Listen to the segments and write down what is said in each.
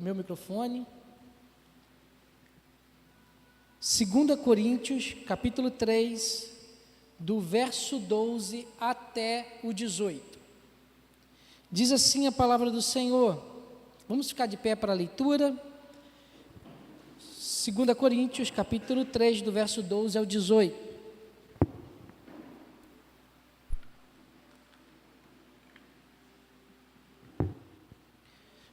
Meu microfone. 2 Coríntios, capítulo 3, do verso 12 até o 18. Diz assim a palavra do Senhor. Vamos ficar de pé para a leitura. 2 Coríntios, capítulo 3, do verso 12 ao 18.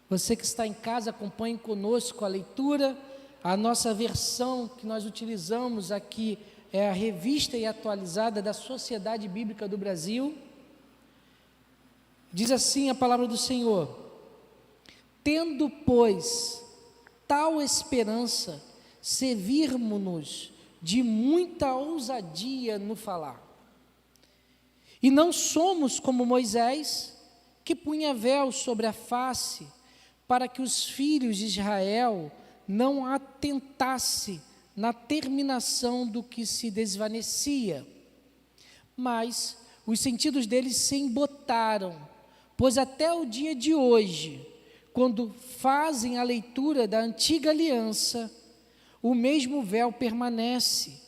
Você que está em casa, acompanhe conosco a leitura. A nossa versão que nós utilizamos aqui é a revista e atualizada da Sociedade Bíblica do Brasil. Diz assim a palavra do Senhor: tendo, pois, tal esperança, servirmo-nos de muita ousadia no falar. E não somos como Moisés, que punha véu sobre a face, para que os filhos de Israel não atentassem na terminação do que se desvanecia. Mas os sentidos deles se embotaram, pois até o dia de hoje, quando fazem a leitura da antiga aliança, o mesmo véu permanece,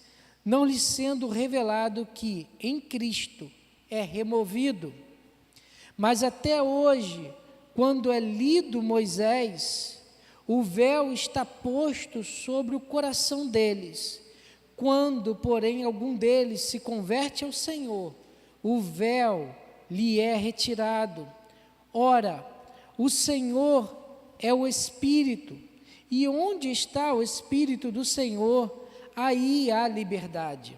não lhes sendo revelado que em Cristo é removido. Mas até hoje, quando é lido Moisés, o véu está posto sobre o coração deles. Quando, porém, algum deles se converte ao Senhor, o véu lhe é retirado. Ora, o Senhor é o Espírito, e onde está o Espírito do Senhor, aí há liberdade.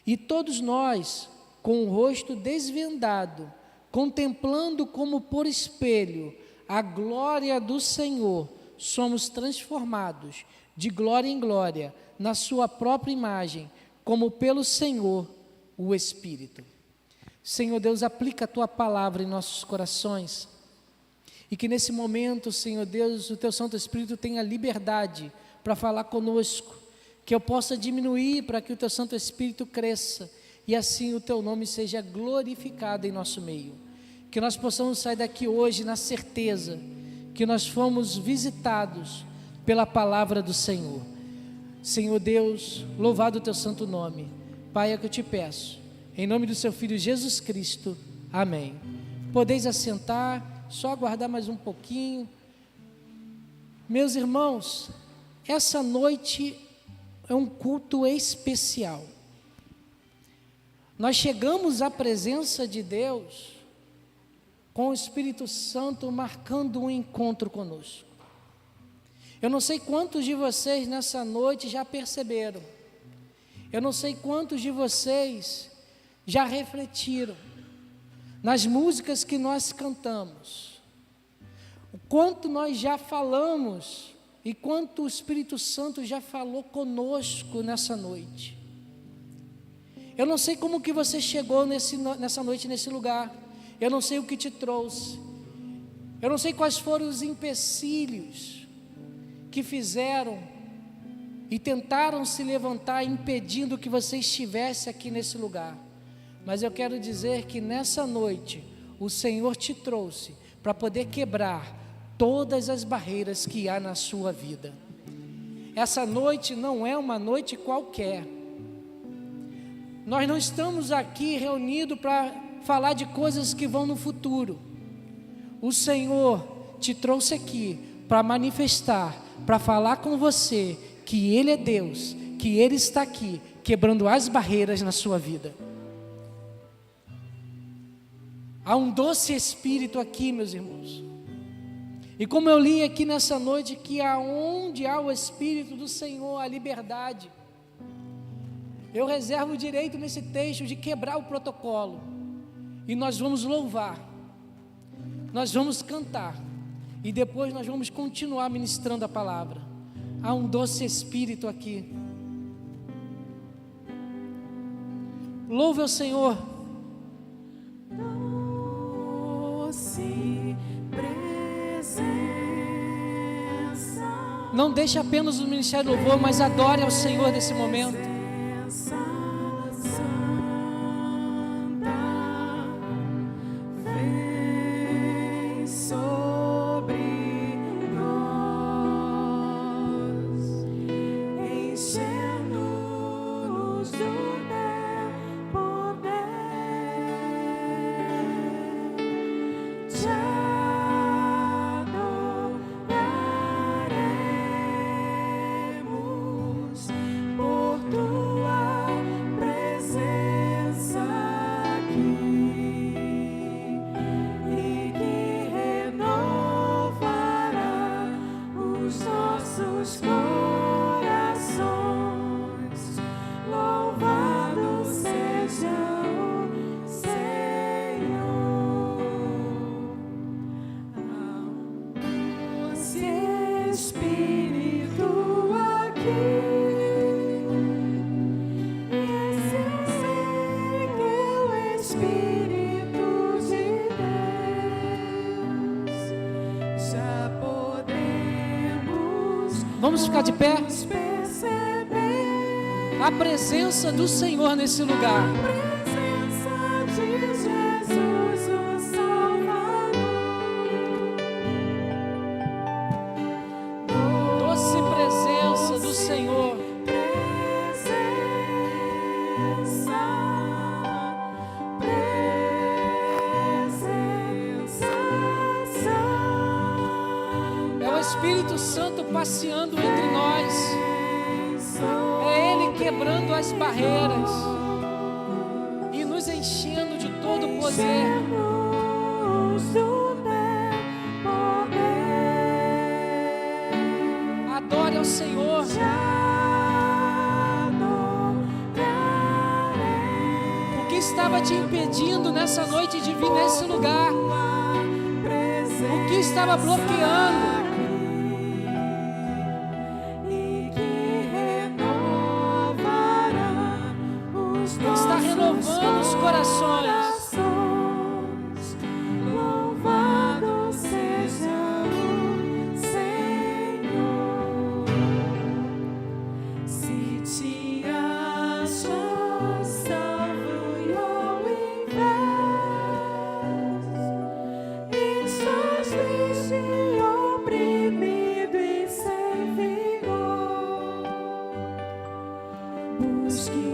E todos nós, com o rosto desvendado, contemplando como por espelho a glória do Senhor, somos transformados de glória em glória na sua própria imagem, como pelo Senhor, o Espírito. Senhor Deus, aplica a tua palavra em nossos corações, e que nesse momento, Senhor Deus, o teu Santo Espírito tenha liberdade para falar conosco, que eu possa diminuir para que o teu Santo Espírito cresça, e assim o teu nome seja glorificado em nosso meio. Que nós possamos sair daqui hoje na certeza que nós fomos visitados pela palavra do Senhor. Senhor Deus, louvado o teu santo nome. Pai, é que eu te peço, em nome do seu Filho Jesus Cristo, amém. Podeis assentar, só aguardar mais um pouquinho. Meus irmãos, essa noite é um culto especial. Nós chegamos à presença de Deus com o Espírito Santo marcando um encontro conosco. Eu não sei quantos de vocês nessa noite já perceberam, eu não sei quantos de vocês já refletiram nas músicas que nós cantamos, o quanto nós já falamos e quanto o Espírito Santo já falou conosco nessa noite. Eu não sei como que você chegou nessa noite, nesse lugar. Eu não sei o que te trouxe. Eu não sei quais foram os empecilhos que fizeram e tentaram se levantar impedindo que você estivesse aqui nesse lugar. Mas eu quero dizer que nessa noite o Senhor te trouxe para poder quebrar todas as barreiras que há na sua vida. Essa noite não é uma noite qualquer. Nós não estamos aqui reunidos para falar de coisas que vão no futuro. O Senhor te trouxe aqui para manifestar, para falar com você que Ele é Deus, que Ele está aqui quebrando as barreiras na sua vida. Há um doce Espírito aqui, meus irmãos. E como eu li aqui nessa noite, que aonde há o Espírito do Senhor, há liberdade. Eu reservo o direito nesse texto de quebrar o protocolo. E nós vamos louvar, nós vamos cantar, e depois nós vamos continuar ministrando a palavra. Há um doce Espírito aqui. Louve ao Senhor. Doce presença. Não deixe apenas o ministério do louvor, mas adore ao Senhor nesse momento. Sobre nós. Espírito aqui. Esse é o Espírito de Deus. Já podemos. Vamos ficar de pé? Perceber A presença do Senhor nesse lugar. a presença de Jesus, o Salvador. Doce presença do Senhor. É o Espírito Santo passeando entre nós. É Ele quebrando as barreiras e nos enchendo de todo o poder. Adore ao Senhor. O que estava te impedindo nessa noite de vir nesse lugar? O que estava bloqueando? Está renovando os corações. Louvado seja o Senhor. Se te achas salvo e ao invés estás triste, oprimido e sem vigor, busque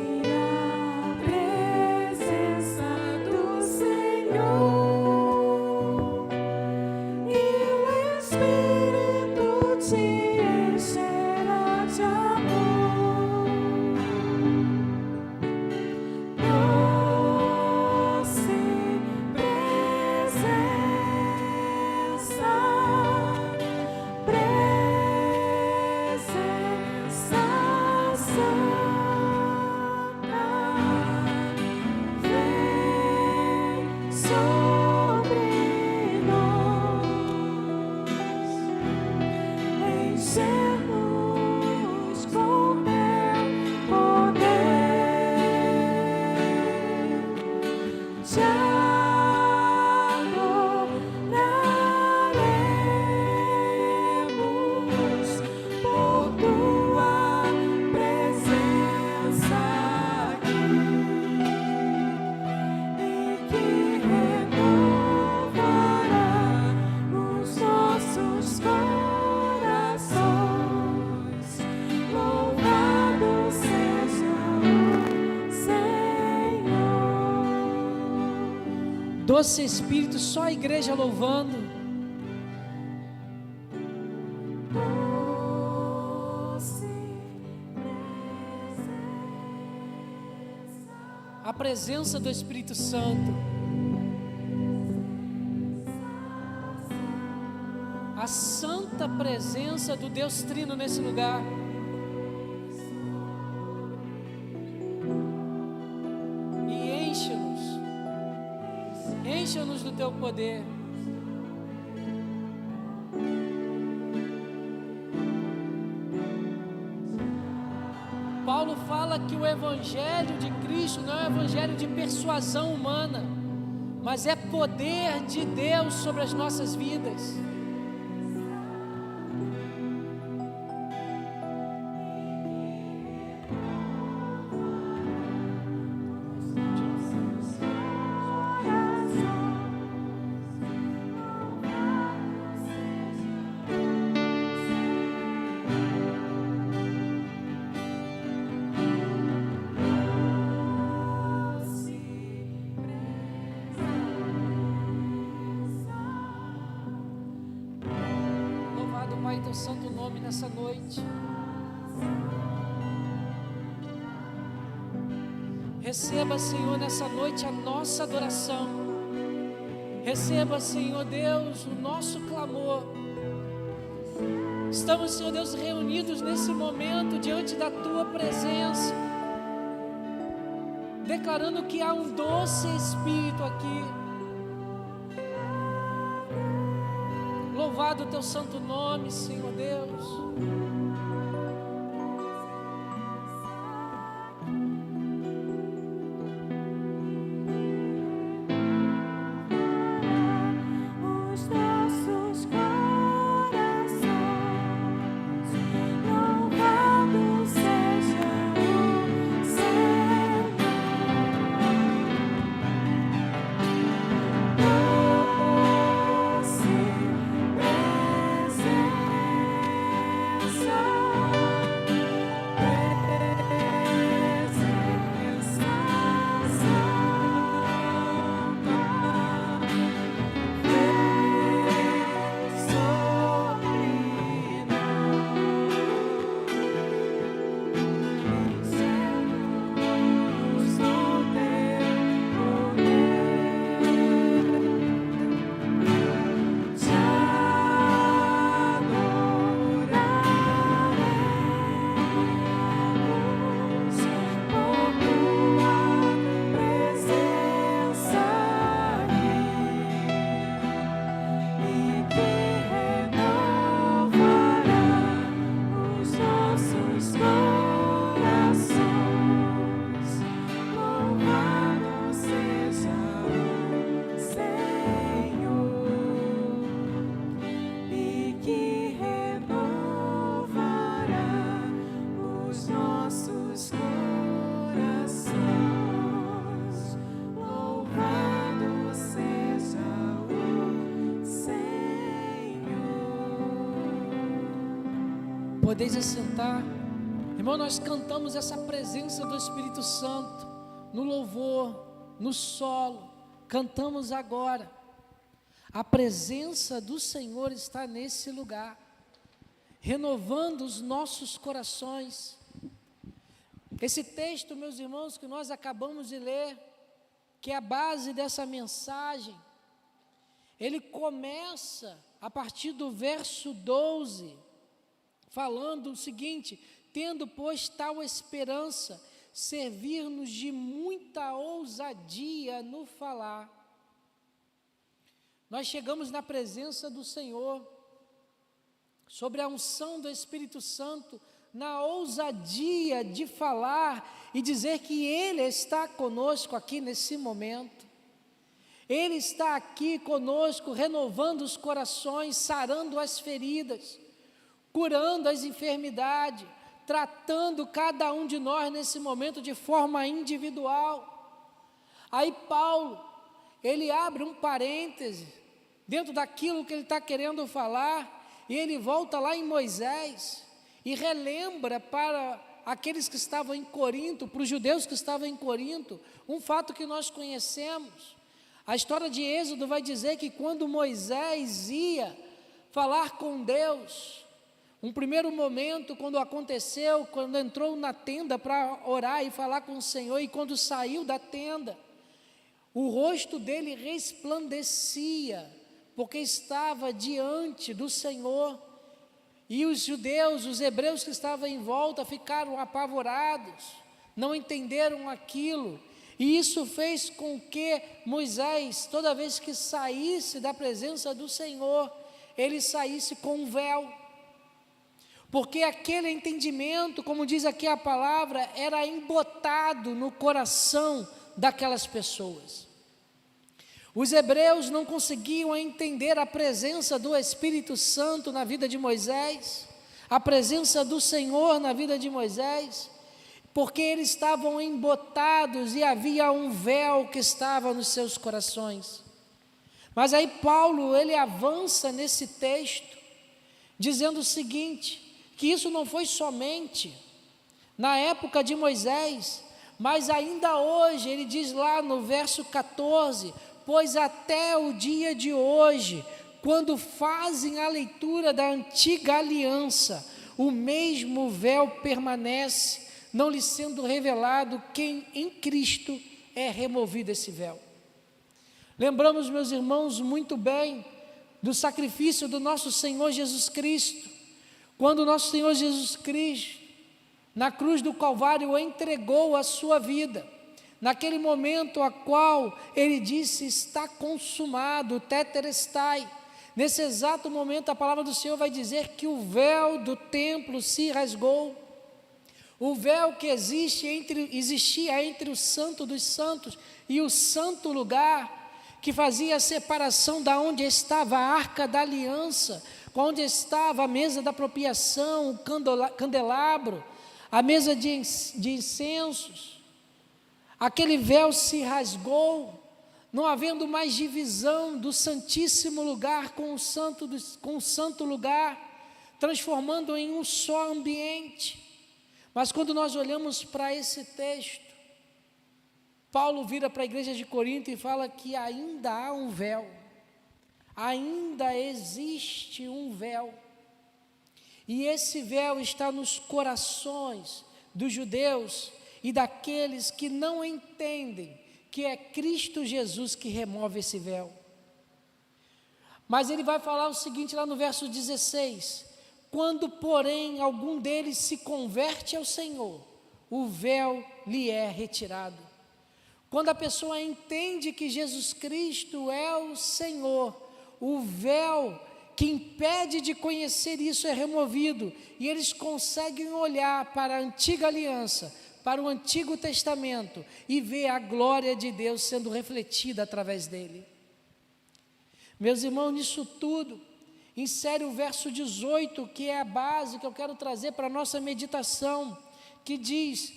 Doce Espírito, só a igreja louvando. A presença do Espírito Santo. A santa presença do Deus Trino nesse lugar. E encha-nos do teu poder. Paulo fala que o Evangelho de Cristo não é um evangelho de persuasão humana, mas é poder de Deus sobre as nossas vidas. Pai, teu santo nome nessa noite. Receba, Senhor, nessa noite a nossa adoração. Receba, Senhor Deus, o nosso clamor. Estamos, Senhor Deus, reunidos nesse momento diante da tua presença, declarando que há um doce Espírito aqui. Louvado o teu santo nome, Senhor Deus. Podeis assentar. Irmão, nós cantamos essa presença do Espírito Santo no louvor, no solo. Cantamos agora. A presença do Senhor está nesse lugar, renovando os nossos corações. Esse texto, meus irmãos, que nós acabamos de ler, que é a base dessa mensagem, ele começa a partir do verso 12, falando o seguinte: tendo, pois, tal esperança, servir-nos de muita ousadia no falar. Nós chegamos na presença do Senhor, sobre a unção do Espírito Santo, na ousadia de falar e dizer que Ele está conosco aqui nesse momento. Ele está aqui conosco, renovando os corações, sarando as feridas, curando as enfermidades, tratando cada um de nós nesse momento de forma individual. Aí Paulo, ele abre um parêntese dentro daquilo que ele está querendo falar, e ele volta lá em Moisés e relembra para aqueles que estavam em Corinto, para os judeus que estavam em Corinto, um fato que nós conhecemos. A história de Êxodo vai dizer que quando Moisés ia falar com Deus, um primeiro momento, quando aconteceu, quando entrou na tenda para orar e falar com o Senhor, e quando saiu da tenda, o rosto dele resplandecia, porque estava diante do Senhor. E os judeus, os hebreus que estavam em volta, ficaram apavorados, não entenderam aquilo. E isso fez com que Moisés, toda vez que saísse da presença do Senhor, ele saísse com um véu. Porque aquele entendimento, como diz aqui a palavra, era embotado no coração daquelas pessoas. Os hebreus não conseguiam entender a presença do Espírito Santo na vida de Moisés, a presença do Senhor na vida de Moisés, porque eles estavam embotados e havia um véu que estava nos seus corações. Mas aí Paulo, ele avança nesse texto, dizendo o seguinte, que isso não foi somente na época de Moisés, mas ainda hoje, ele diz lá no verso 14, pois até o dia de hoje, quando fazem a leitura da antiga aliança, o mesmo véu permanece, não lhe sendo revelado quem em Cristo é removido esse véu. Lembramos, meus irmãos, muito bem do sacrifício do nosso Senhor Jesus Cristo, quando o nosso Senhor Jesus Cristo, na cruz do Calvário, entregou a sua vida. Naquele momento a qual ele disse, está consumado, tetelestai. Nesse exato momento a palavra do Senhor vai dizer que o véu do templo se rasgou. O véu que existia entre o santo dos santos e o santo lugar, que fazia a separação da onde estava a arca da aliança, onde estava a mesa da apropriação, o candelabro, a mesa de incensos. Aquele véu se rasgou, não havendo mais divisão do santíssimo lugar com o santo lugar, transformando em um só ambiente. Mas quando nós olhamos para esse texto, Paulo vira para a igreja de Corinto e fala que ainda há um véu, ainda existe um véu, e esse véu está nos corações dos judeus e daqueles que não entendem que é Cristo Jesus que remove esse véu. Mas ele vai falar o seguinte lá no verso 16, quando porém algum deles se converte ao Senhor, o véu lhe é retirado. Quando a pessoa entende que Jesus Cristo é o Senhor, o véu que impede de conhecer isso é removido, e eles conseguem olhar para a antiga aliança, para o Antigo Testamento, e ver a glória de Deus sendo refletida através dele. Meus irmãos, nisso tudo, insere o verso 18, que é a base que eu quero trazer para a nossa meditação, que diz,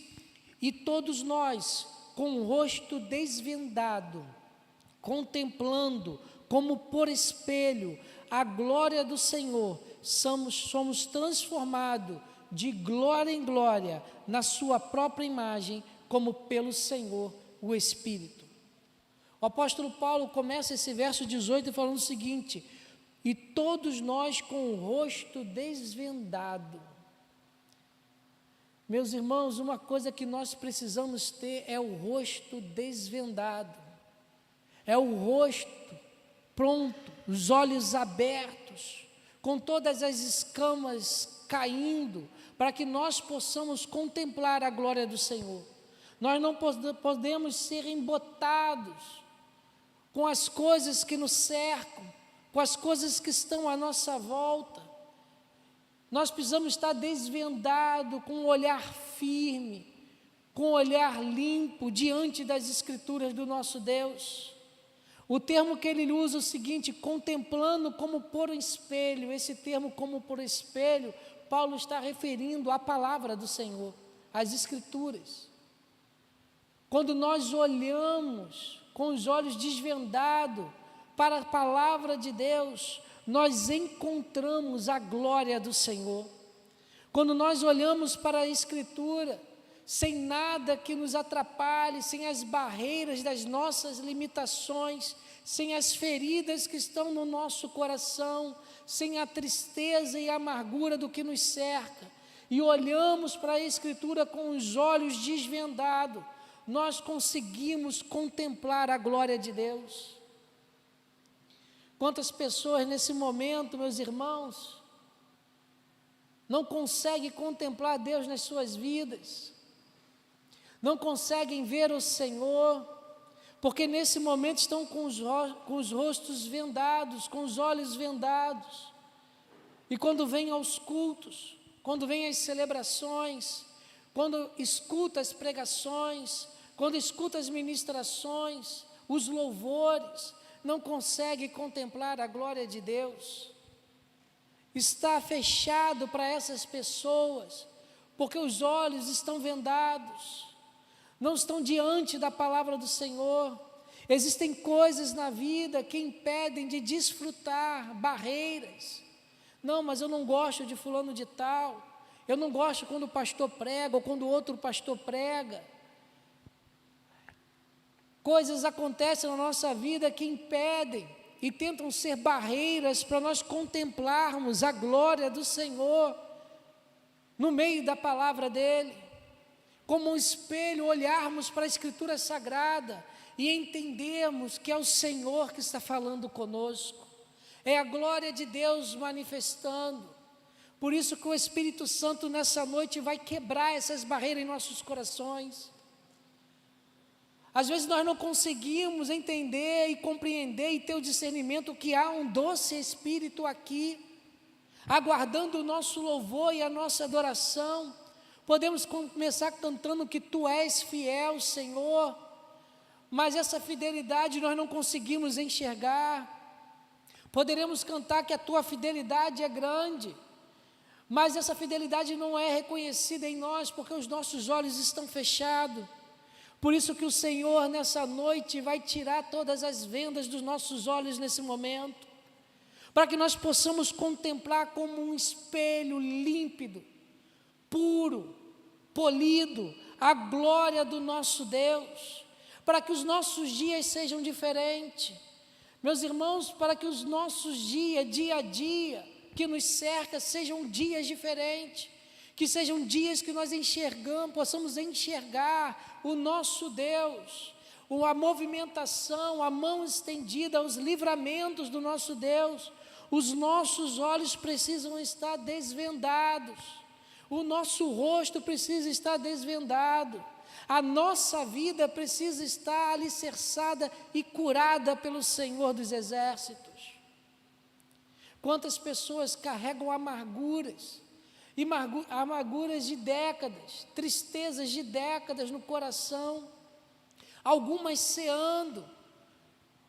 e todos nós, com o rosto desvendado, contemplando, como por espelho, a glória do Senhor, somos transformados de glória em glória na sua própria imagem, como pelo Senhor, o Espírito. O apóstolo Paulo começa esse verso 18 falando o seguinte: e todos nós com o rosto desvendado. Meus irmãos, uma coisa que nós precisamos ter é o rosto desvendado, é o rosto pronto, os olhos abertos, com todas as escamas caindo, para que nós possamos contemplar a glória do Senhor. Nós não podemos ser embotados com as coisas que nos cercam, com as coisas que estão à nossa volta. Nós precisamos estar desvendados, com um olhar firme, com um olhar limpo, diante das Escrituras do nosso Deus. O termo que ele usa é o seguinte: contemplando como por um espelho. Esse termo, como por espelho, Paulo está referindo à palavra do Senhor, às Escrituras. Quando nós olhamos com os olhos desvendados para a palavra de Deus, nós encontramos a glória do Senhor. Quando nós olhamos para a Escritura, sem nada que nos atrapalhe, sem as barreiras das nossas limitações, sem as feridas que estão no nosso coração, sem a tristeza e a amargura do que nos cerca, e olhamos para a Escritura com os olhos desvendados, nós conseguimos contemplar a glória de Deus. Quantas pessoas nesse momento, meus irmãos, não conseguem contemplar Deus nas suas vidas, não conseguem ver o Senhor, porque nesse momento estão com os rostos vendados, com os olhos vendados, e quando vêm aos cultos, quando vêm às celebrações, quando escuta as pregações, quando escuta as ministrações, os louvores, não consegue contemplar a glória de Deus. Está fechado para essas pessoas, porque os olhos estão vendados, não estão diante da palavra do Senhor. Existem coisas na vida que impedem de desfrutar, barreiras. Não, mas eu não gosto de fulano de tal, eu não gosto quando o pastor prega ou quando outro pastor prega. Coisas acontecem na nossa vida que impedem e tentam ser barreiras para nós contemplarmos a glória do Senhor no meio da palavra dEle. Como um espelho, olharmos para a Escritura Sagrada e entendermos que é o Senhor que está falando conosco. É a glória de Deus manifestando. Por isso que o Espírito Santo nessa noite vai quebrar essas barreiras em nossos corações. Às vezes nós não conseguimos entender e compreender e ter o discernimento que há um doce Espírito aqui, aguardando o nosso louvor e a nossa adoração. Podemos começar cantando que Tu és fiel, Senhor, mas essa fidelidade nós não conseguimos enxergar. Poderemos cantar que a Tua fidelidade é grande, mas essa fidelidade não é reconhecida em nós, porque os nossos olhos estão fechados. Por isso que o Senhor nessa noite vai tirar todas as vendas dos nossos olhos nesse momento, para que nós possamos contemplar como um espelho límpido, puro, polido, a glória do nosso Deus, para que os nossos dias sejam diferentes. Meus irmãos, para que os nossos dias, dia a dia, que nos cerca, sejam dias diferentes, que sejam dias que nós possamos enxergar o nosso Deus, a movimentação, a mão estendida, os livramentos do nosso Deus. Os nossos olhos precisam estar desvendados, o nosso rosto precisa estar desvendado, a nossa vida precisa estar alicerçada e curada pelo Senhor dos Exércitos. Quantas pessoas carregam amarguras de décadas, tristezas de décadas no coração, algumas ceando,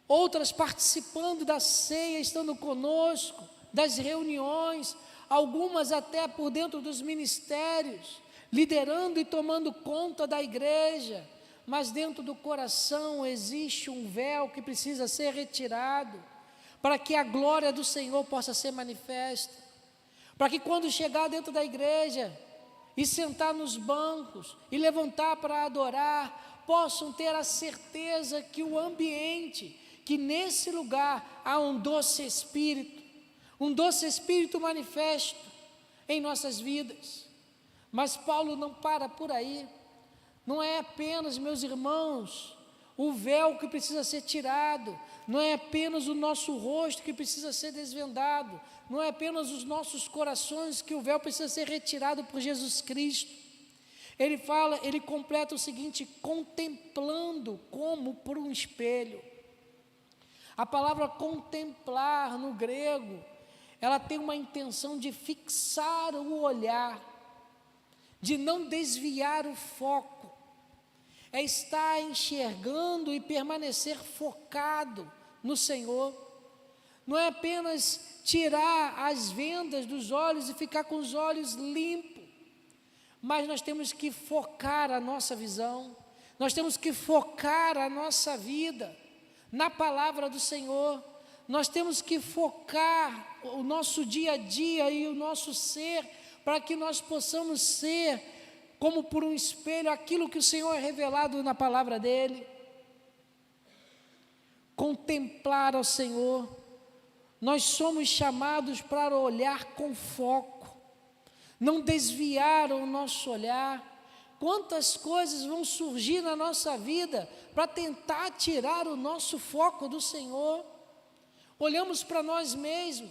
outras participando da ceia, estando conosco, das reuniões, algumas até por dentro dos ministérios, liderando e tomando conta da igreja, mas dentro do coração existe um véu que precisa ser retirado, para que a glória do Senhor possa ser manifesta. para que quando chegar dentro da igreja e sentar nos bancos e levantar para adorar, possam ter a certeza que o ambiente, que nesse lugar há um doce Espírito manifesto em nossas vidas. Mas Paulo não para por aí. Não é apenas, meus irmãos, o véu que precisa ser tirado, não é apenas o nosso rosto que precisa ser desvendado, não é apenas os nossos corações que o véu precisa ser retirado por Jesus Cristo. Ele completa o seguinte: contemplando como por um espelho. A palavra contemplar no grego, ela tem uma intenção de fixar o olhar, de não desviar o foco, é estar enxergando e permanecer focado no Senhor. Não é apenas tirar as vendas dos olhos e ficar com os olhos limpos, mas nós temos que focar a nossa visão, nós temos que focar a nossa vida na palavra do Senhor, nós temos que focar o nosso dia a dia e o nosso ser, para que nós possamos ser como por um espelho aquilo que o Senhor é revelado na palavra dEle. Contemplar ao Senhor, nós somos chamados para olhar com foco, não desviar o nosso olhar. Quantas coisas vão surgir na nossa vida para tentar tirar o nosso foco do Senhor? Olhamos para nós mesmos,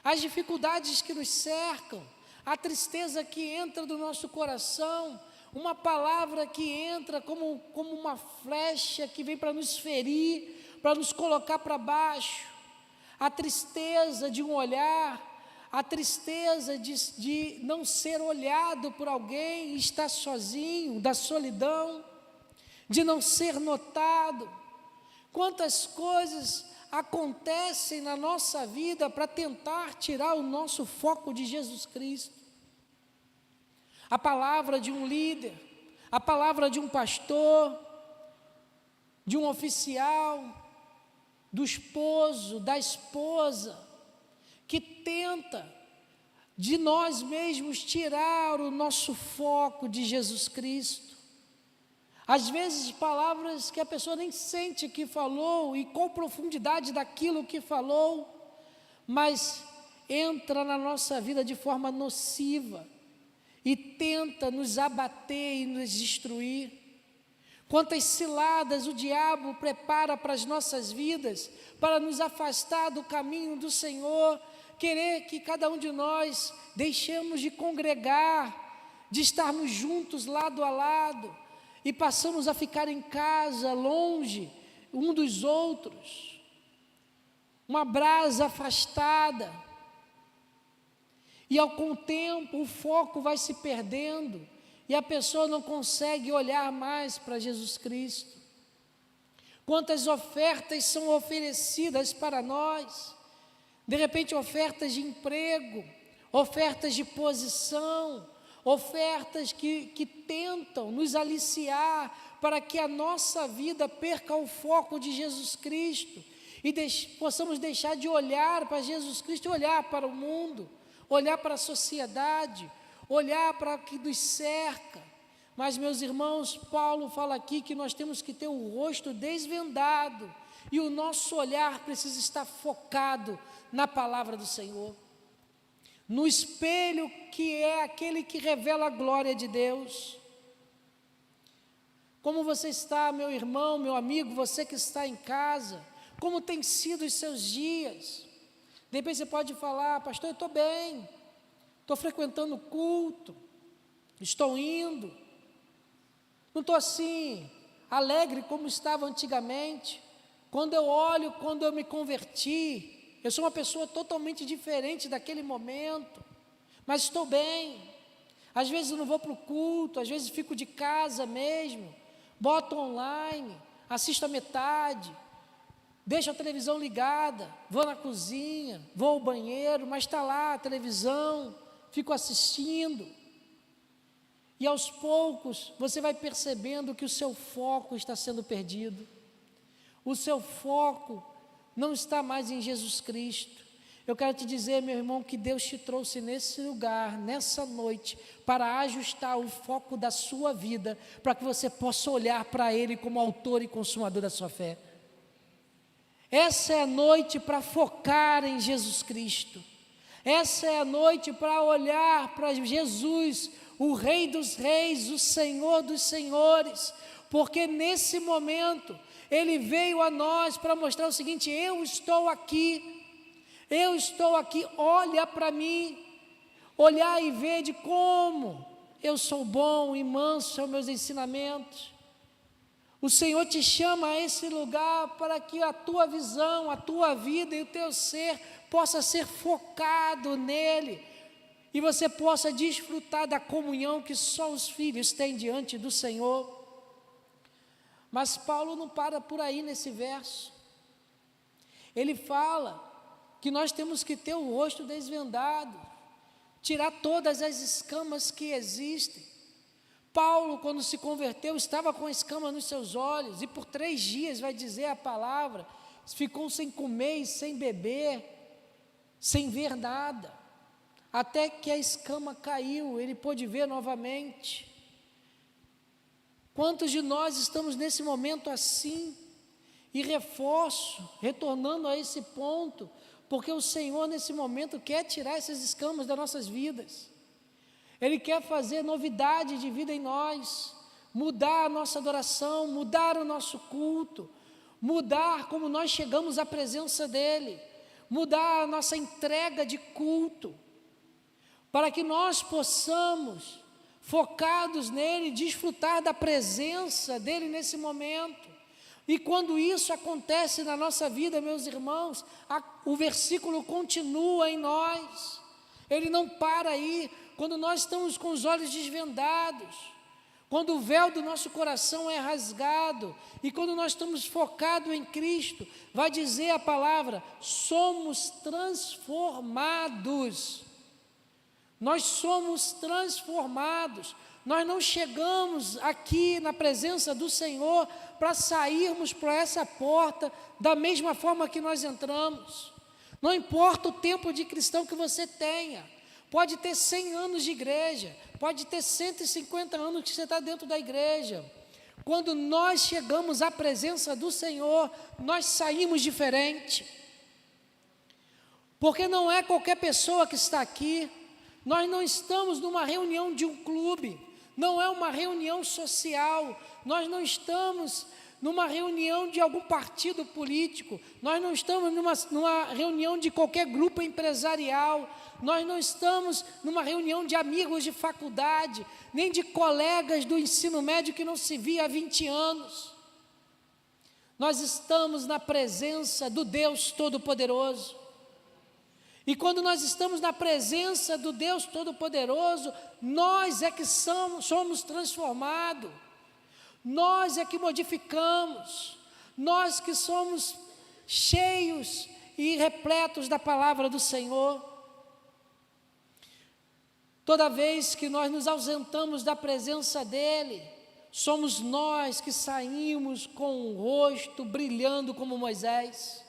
as dificuldades que nos cercam, a tristeza que entra do nosso coração, uma palavra que entra como uma flecha que vem para nos ferir, para nos colocar para baixo, a tristeza de um olhar, a tristeza de não ser olhado por alguém, estar sozinho, da solidão, de não ser notado. Quantas coisas acontecem na nossa vida para tentar tirar o nosso foco de Jesus Cristo. A palavra de um líder, a palavra de um pastor, de um oficial, do esposo, da esposa, que tenta de nós mesmos tirar o nosso foco de Jesus Cristo. Às vezes palavras que a pessoa nem sente que falou e qual profundidade daquilo que falou, mas entra na nossa vida de forma nociva e tenta nos abater e nos destruir. Quantas ciladas o diabo prepara para as nossas vidas, para nos afastar do caminho do Senhor, querer que cada um de nós deixemos de congregar, de estarmos juntos lado a lado, e passamos a ficar em casa, longe um dos outros, uma brasa afastada, e com o tempo o foco vai se perdendo, e a pessoa não consegue olhar mais para Jesus Cristo. Quantas ofertas são oferecidas para nós, de repente ofertas de emprego, ofertas de posição, ofertas que tentam nos aliciar para que a nossa vida perca o foco de Jesus Cristo e possamos deixar de olhar para Jesus Cristo e olhar para o mundo, olhar para a sociedade, olhar para o que nos cerca. Mas, meus irmãos, Paulo fala aqui que nós temos que ter o rosto desvendado e o nosso olhar precisa estar focado na palavra do Senhor, no espelho que é aquele que revela a glória de Deus. Como você está, meu irmão, meu amigo, você que está em casa, como tem sido os seus dias? De repente você pode falar: pastor, eu estou bem, estou frequentando o culto, estou indo, não estou assim, alegre como estava antigamente. Quando eu olho, quando eu me converti, eu sou uma pessoa totalmente diferente daquele momento, mas estou bem. Às vezes eu não vou para o culto, às vezes fico de casa mesmo, boto online, assisto a metade, deixo a televisão ligada, vou na cozinha, vou ao banheiro, mas está lá a televisão, fico assistindo. E aos poucos você vai percebendo que o seu foco está sendo perdido. O seu foco não está mais em Jesus Cristo. Eu quero te dizer, meu irmão, que Deus te trouxe nesse lugar, nessa noite, para ajustar o foco da sua vida, para que você possa olhar para Ele como autor e consumador da sua fé. Essa é a noite para focar em Jesus Cristo. Essa é a noite para olhar para Jesus, o Rei dos Reis, o Senhor dos Senhores, porque nesse momento Ele veio a nós para mostrar o seguinte: eu estou aqui, olha para mim, olhar e ver de como eu sou bom e manso são meus ensinamentos. O Senhor te chama a esse lugar para que a tua visão, a tua vida e o teu ser possa ser focado nele, e você possa desfrutar da comunhão que só os filhos têm diante do Senhor. Mas Paulo não para por aí nesse verso. Ele fala que nós temos que ter o rosto desvendado, tirar todas as escamas que existem. Paulo, quando se converteu, estava com escama nos seus olhos, e por 3 dias, vai dizer a palavra, ficou sem comer e sem beber, sem ver nada, até que a escama caiu, ele pôde ver novamente. Quantos de nós estamos nesse momento assim? E reforço, retornando a esse ponto, porque o Senhor nesse momento quer tirar essas escamas das nossas vidas. Ele quer fazer novidade de vida em nós, mudar a nossa adoração, mudar o nosso culto, mudar como nós chegamos à presença dEle, mudar a nossa entrega de culto, para que nós possamos, focados nele, desfrutar da presença dEle nesse momento. E quando isso acontece na nossa vida, meus irmãos, o versículo continua em nós, ele não para aí. Quando nós estamos com os olhos desvendados, quando o véu do nosso coração é rasgado, e quando nós estamos focados em Cristo, vai dizer a palavra, somos transformados. Nós somos transformados. Nós não chegamos aqui na presença do Senhor para sairmos por essa porta da mesma forma que nós entramos. Não importa o tempo de cristão que você tenha, pode ter 100 anos de igreja, pode ter 150 anos que você está dentro da igreja. Quando nós chegamos à presença do Senhor, nós saímos diferente. Porque não é qualquer pessoa que está aqui. Nós não estamos numa reunião de um clube, não é uma reunião social, nós não estamos numa reunião de algum partido político, nós não estamos numa reunião de qualquer grupo empresarial, nós não estamos numa reunião de amigos de faculdade, nem de colegas do ensino médio que não se via há 20 anos. Nós estamos na presença do Deus Todo-Poderoso. E quando nós estamos na presença do Deus Todo-Poderoso, nós é que somos transformados, nós é que modificamos, nós que somos cheios e repletos da palavra do Senhor. Toda vez que nós nos ausentamos da presença dEle, somos nós que saímos com o rosto brilhando como Moisés.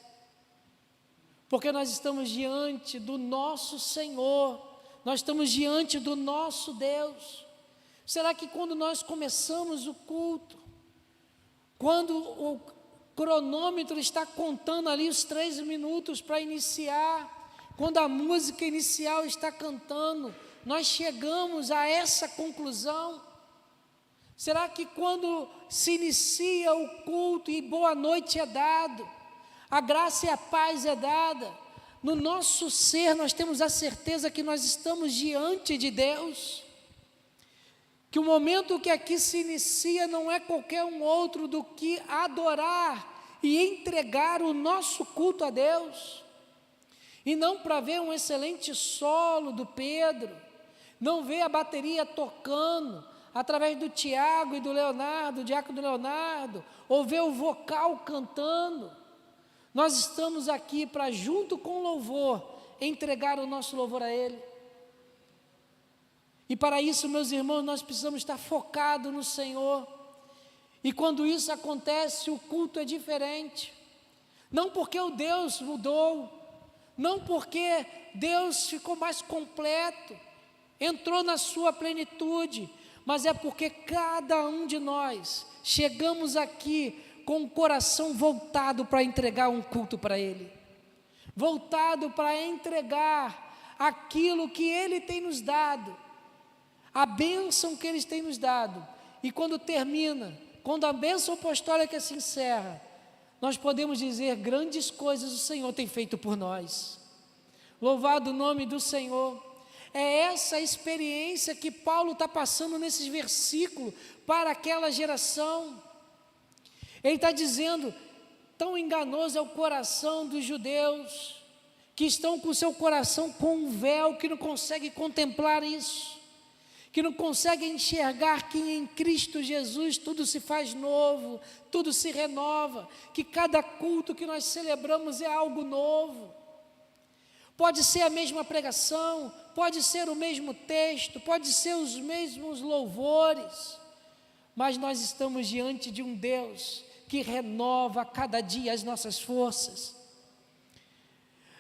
Porque nós estamos diante do nosso Senhor, nós estamos diante do nosso Deus. Será que quando nós começamos o culto, quando o cronômetro está contando ali os 3 minutos para iniciar, quando a música inicial está cantando, nós chegamos a essa conclusão? Será que quando se inicia o culto e boa noite é dado, a graça e a paz é dada, no nosso ser nós temos a certeza que nós estamos diante de Deus, que o momento que aqui se inicia não é qualquer um outro do que adorar e entregar o nosso culto a Deus, e não para ver um excelente solo do Pedro, não ver a bateria tocando através do Tiago e do Leonardo, o diácono Leonardo, ou ver o vocal cantando. Nós estamos aqui para, junto com o louvor, entregar o nosso louvor a Ele. E para isso, meus irmãos, nós precisamos estar focados no Senhor. E quando isso acontece, o culto é diferente. Não porque o Deus mudou, não porque Deus ficou mais completo, entrou na sua plenitude, mas é porque cada um de nós chegamos aqui com o coração voltado para entregar um culto para Ele, voltado para entregar aquilo que Ele tem nos dado, a bênção que Ele tem nos dado. E quando termina, quando a bênção apostólica se encerra, nós podemos dizer: grandes coisas o Senhor tem feito por nós. Louvado o nome do Senhor. É essa a experiência que Paulo está passando nesses versículos para aquela geração. Ele está dizendo: tão enganoso é o coração dos judeus, que estão com o seu coração com um véu, que não consegue contemplar isso, que não consegue enxergar que em Cristo Jesus tudo se faz novo, tudo se renova, que cada culto que nós celebramos é algo novo. Pode ser a mesma pregação, pode ser o mesmo texto, pode ser os mesmos louvores, mas nós estamos diante de um Deus que renova a cada dia as nossas forças.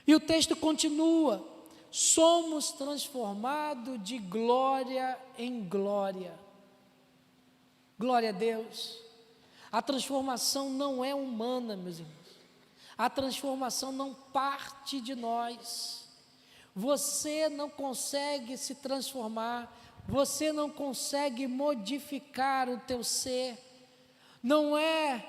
E o texto continua: somos transformados de glória em glória. Glória a Deus. A transformação não é humana, meus irmãos. A transformação não parte de nós. Você não consegue se transformar, você não consegue modificar o teu ser. Não é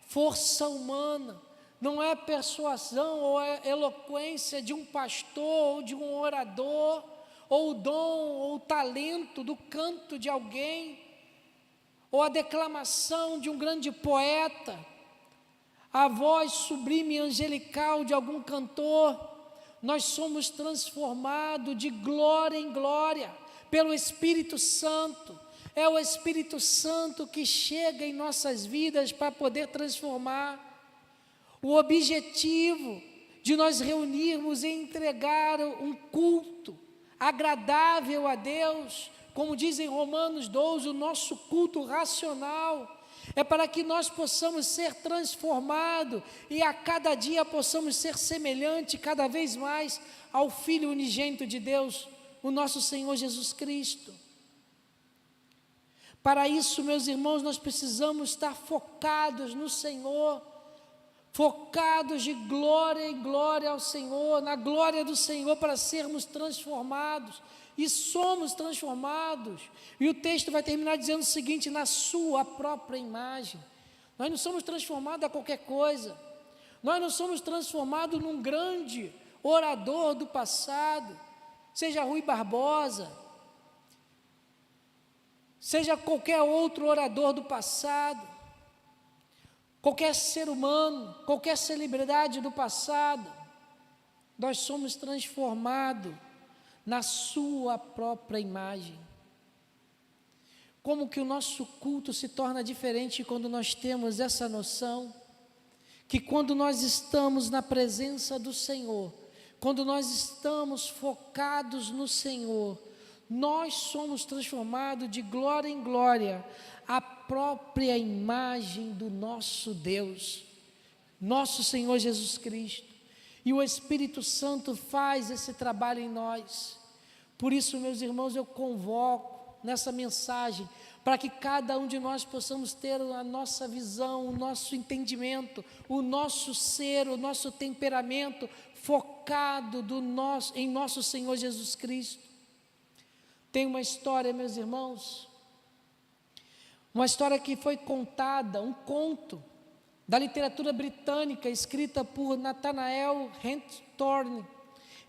força humana, não é persuasão ou é eloquência de um pastor ou de um orador, ou o dom ou o talento do canto de alguém, ou a declamação de um grande poeta, a voz sublime e angelical de algum cantor. Nós somos transformados de glória em glória pelo Espírito Santo. É o Espírito Santo que chega em nossas vidas para poder transformar. O objetivo de nós reunirmos e entregar um culto agradável a Deus, como diz em Romanos 12, o nosso culto racional, é para que nós possamos ser transformados e a cada dia possamos ser semelhante cada vez mais ao Filho unigênito de Deus, o nosso Senhor Jesus Cristo. Para isso, meus irmãos, nós precisamos estar focados no Senhor, focados de glória em glória ao Senhor, na glória do Senhor, para sermos transformados. E somos transformados. E o texto vai terminar dizendo o seguinte: na sua própria imagem. Nós não somos transformados a qualquer coisa. Nós não somos transformados num grande orador do passado, seja Rui Barbosa, seja qualquer outro orador do passado, qualquer ser humano, qualquer celebridade do passado. Nós somos transformados na sua própria imagem. Como que o nosso culto se torna diferente quando nós temos essa noção, que quando nós estamos na presença do Senhor, quando nós estamos focados no Senhor, nós somos transformados de glória em glória, a própria imagem do nosso Deus, nosso Senhor Jesus Cristo. E o Espírito Santo faz esse trabalho em nós. Por isso, meus irmãos, eu convoco nessa mensagem para que cada um de nós possamos ter a nossa visão, o nosso entendimento, o nosso ser, o nosso temperamento focado em nosso Senhor Jesus Cristo. Tem uma história, meus irmãos, uma história que foi contada, um conto da literatura britânica, escrita por Nathanael Hawthorne.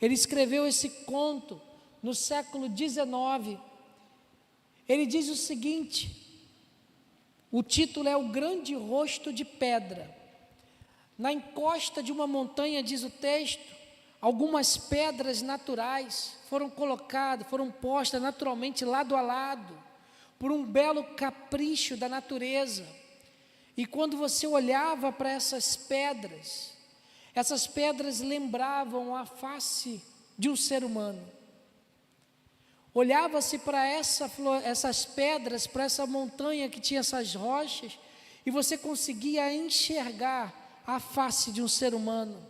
Ele escreveu esse conto no século XIX. Ele diz o seguinte, o título é O Grande Rosto de Pedra. Na encosta de uma montanha, diz o texto, algumas pedras naturais foram postas naturalmente lado a lado, por um belo capricho da natureza. E quando você olhava para essas pedras lembravam a face de um ser humano. Olhava-se para essas pedras, para essa montanha que tinha essas rochas, e você conseguia enxergar a face de um ser humano.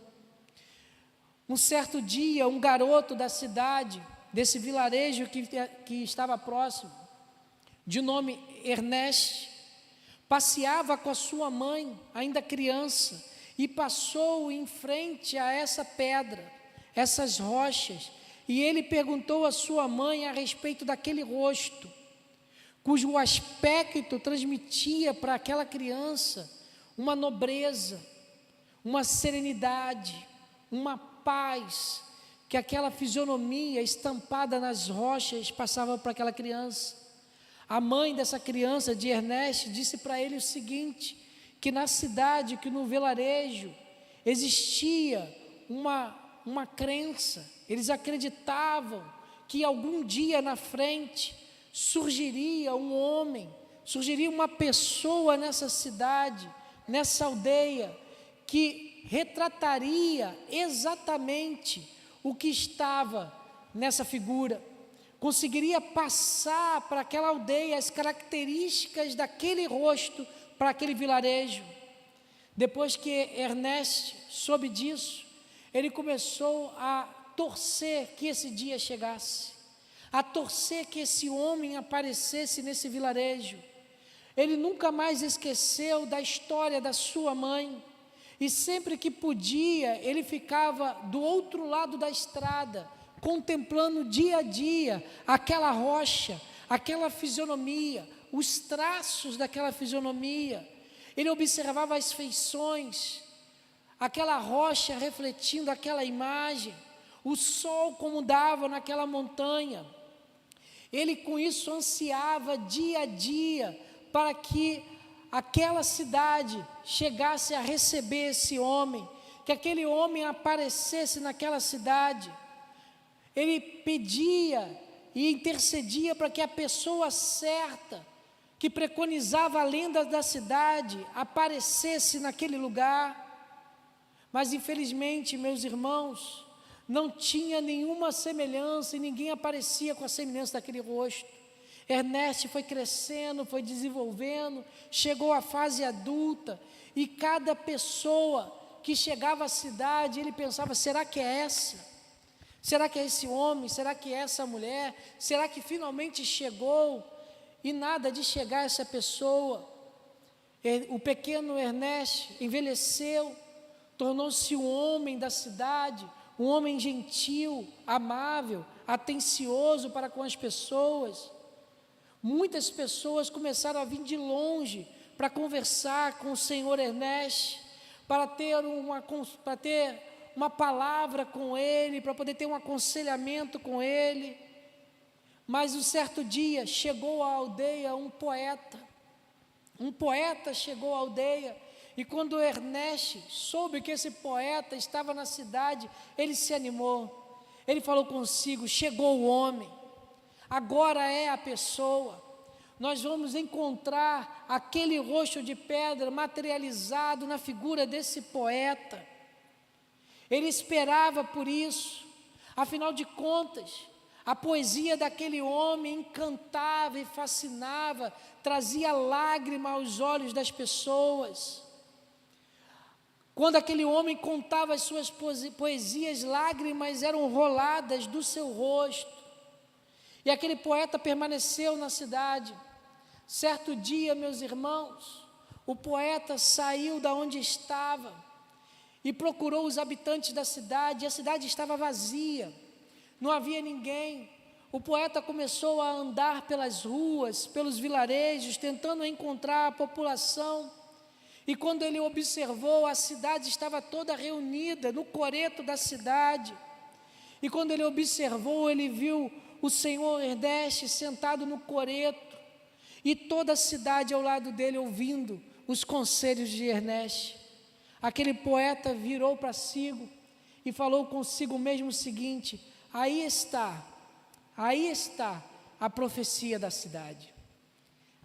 Um certo dia, um garoto da cidade, desse vilarejo que estava próximo, de nome Ernest, passeava com a sua mãe, ainda criança, e passou em frente a essa pedra, essas rochas, e ele perguntou à sua mãe a respeito daquele rosto, cujo aspecto transmitia para aquela criança uma nobreza, uma serenidade, uma paz, que aquela fisionomia estampada nas rochas passava para aquela criança. A mãe dessa criança, de Ernest, disse para ele o seguinte, que na cidade, que no vilarejo, existia uma crença, eles acreditavam que algum dia na frente surgiria um homem, surgiria uma pessoa nessa cidade, nessa aldeia, que retrataria exatamente o que estava nessa figura, conseguiria passar para aquela aldeia as características daquele rosto para aquele vilarejo. Depois que Ernest soube disso, ele começou a torcer que esse dia chegasse, a torcer que esse homem aparecesse nesse vilarejo. Ele nunca mais esqueceu da história da sua mãe, e sempre que podia, ele ficava do outro lado da estrada, contemplando dia a dia aquela rocha, aquela fisionomia, os traços daquela fisionomia. Ele observava as feições, aquela rocha refletindo aquela imagem, o sol como dava naquela montanha. Ele com isso ansiava dia a dia para que aquela cidade chegasse a receber esse homem, que aquele homem aparecesse naquela cidade. Ele pedia e intercedia para que a pessoa certa, que preconizava a lenda da cidade, aparecesse naquele lugar. Mas infelizmente, meus irmãos, não tinha nenhuma semelhança e ninguém aparecia com a semelhança daquele rosto. Ernest foi crescendo, foi desenvolvendo, chegou à fase adulta, e cada pessoa que chegava à cidade, ele pensava, será que é essa? Será que é esse homem? Será que é essa mulher? Será que finalmente chegou? E nada de chegar essa pessoa. O pequeno Ernest envelheceu, tornou-se um homem da cidade, um homem gentil, amável, atencioso para com as pessoas. Muitas pessoas começaram a vir de longe para conversar com o senhor Ernest, para ter uma palavra com ele, para poder ter um aconselhamento com ele. Mas um certo dia chegou à aldeia um poeta chegou à aldeia, e quando Ernest soube que esse poeta estava na cidade, ele se animou, ele falou consigo, chegou o homem, agora é a pessoa, nós vamos encontrar aquele rosto de pedra materializado na figura desse poeta. Ele esperava por isso, afinal de contas, a poesia daquele homem encantava e fascinava, trazia lágrima aos olhos das pessoas. Quando aquele homem contava as suas poesias, lágrimas eram roladas do seu rosto. E aquele poeta permaneceu na cidade. Certo dia, meus irmãos, o poeta saiu da onde estava e procurou os habitantes da cidade, e a cidade estava vazia, não havia ninguém. O poeta começou a andar pelas ruas, pelos vilarejos, tentando encontrar a população, e quando ele observou, a cidade estava toda reunida no coreto da cidade, e quando ele observou, ele viu o senhor Ernest sentado no coreto, e toda a cidade ao lado dele ouvindo os conselhos de Ernest. Aquele poeta virou para si e falou consigo mesmo o seguinte: aí está a profecia da cidade,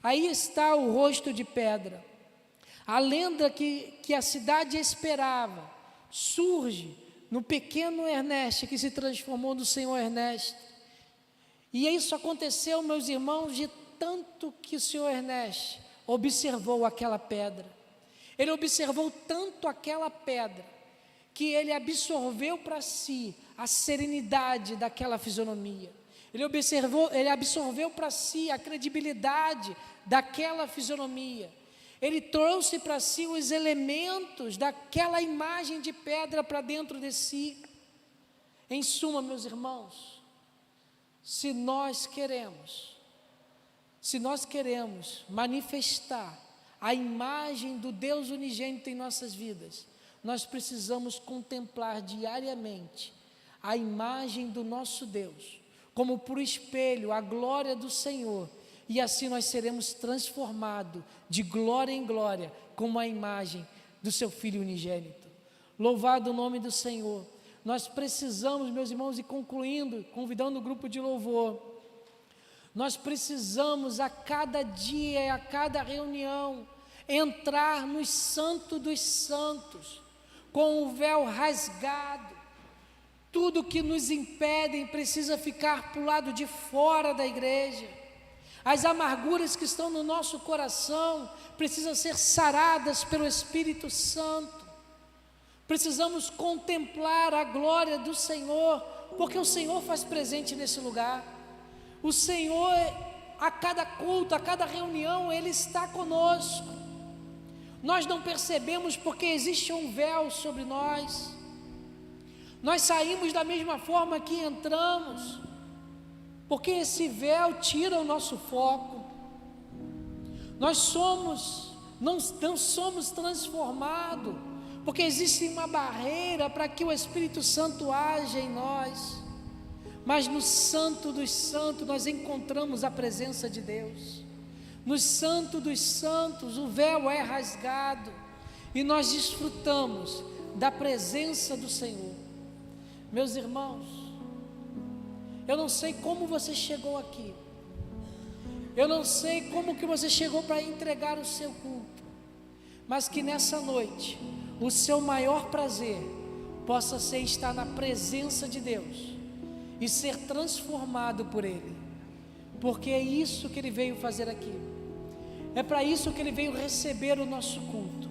aí está o rosto de pedra, a lenda que a cidade esperava, surge no pequeno Ernest, que se transformou no senhor Ernest. E isso aconteceu, meus irmãos, de tanto que o senhor Ernest observou aquela pedra. Ele observou tanto aquela pedra, que ele absorveu para si a serenidade daquela fisionomia. Ele absorveu para si a credibilidade daquela fisionomia. Ele trouxe para si os elementos daquela imagem de pedra para dentro de si. Em suma, meus irmãos, se nós queremos manifestar a imagem do Deus unigênito em nossas vidas, nós precisamos contemplar diariamente a imagem do nosso Deus, como por espelho, a glória do Senhor, e assim nós seremos transformados de glória em glória, como a imagem do seu Filho unigênito. Louvado o nome do Senhor. Nós precisamos, meus irmãos, e concluindo, convidando o grupo de louvor, nós precisamos a cada dia e a cada reunião entrar no Santo dos Santos, com o véu rasgado. Tudo que nos impede precisa ficar para o lado de fora da igreja. As amarguras que estão no nosso coração precisam ser saradas pelo Espírito Santo. Precisamos contemplar a glória do Senhor, porque o Senhor faz presente nesse lugar. O Senhor, a cada culto, a cada reunião, Ele está conosco. Nós não percebemos porque existe um véu sobre nós. Nós saímos da mesma forma que entramos, porque esse véu tira o nosso foco. Nós não somos transformados, porque existe uma barreira para que o Espírito Santo haja em nós. Mas no Santo dos Santos nós encontramos a presença de Deus. No Santo dos Santos o véu é rasgado e nós desfrutamos da presença do Senhor. Meus irmãos, eu não sei como você chegou aqui, eu não sei como que você chegou para entregar o seu culto, mas que nessa noite o seu maior prazer possa ser estar na presença de Deus e ser transformado por Ele, porque é isso que Ele veio fazer aqui, é para isso que Ele veio receber o nosso culto.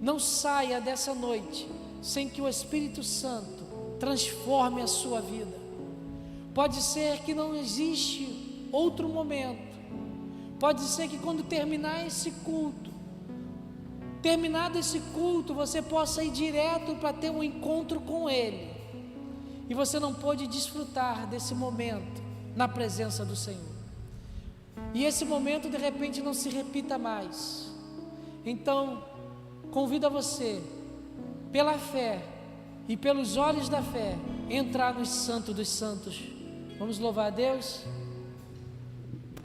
Não saia dessa noite sem que o Espírito Santo transforme a sua vida. Pode ser que não existe outro momento, pode ser que quando terminado esse culto, você possa ir direto para ter um encontro com Ele, e você não pode desfrutar desse momento na presença do Senhor, e esse momento de repente não se repita mais. Então, convido você, pela fé e pelos olhos da fé, entrar no Santo dos Santos. Vamos louvar a Deus.